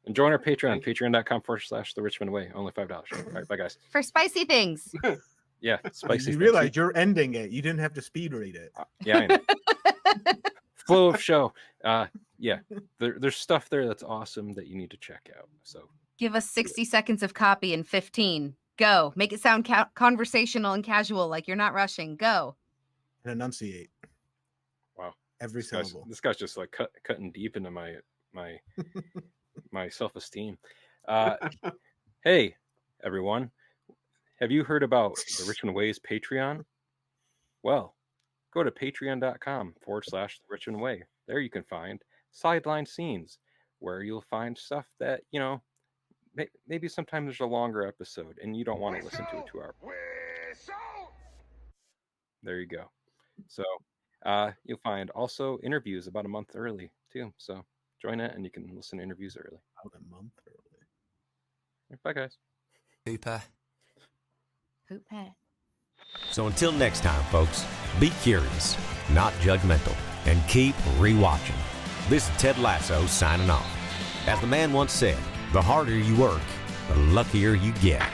And join our Patreon, patreon.com/The Richmond Way. Only $5. All right, bye guys. For spicy things. Yeah, spicy. You realize you're ending it. You didn't have to speed read it. Yeah, I know. Flow of show. Yeah, there's stuff there that's awesome that you need to check out. So give us 60 seconds of copy in 15. Go. Make it sound conversational and casual, like you're not rushing. Go. And enunciate. Wow. Every syllable. This guy's just like cutting deep into my my self-esteem. Hey, everyone. Have you heard about the Richmond Way's Patreon? Well, go to patreon.com/The Richmond Way. There you can find sideline scenes where you'll find stuff that, maybe sometimes there's a longer episode and you don't want to listen to a 2-hour. There you go. So you'll find also interviews about a month early too. So join it, and you can listen to interviews early. About a month early. Bye, guys. Hooper. Poop pet. So until next time, folks, be curious, not judgmental, and keep rewatching. This is Ted Lasso signing off. As the man once said, the harder you work, the luckier you get.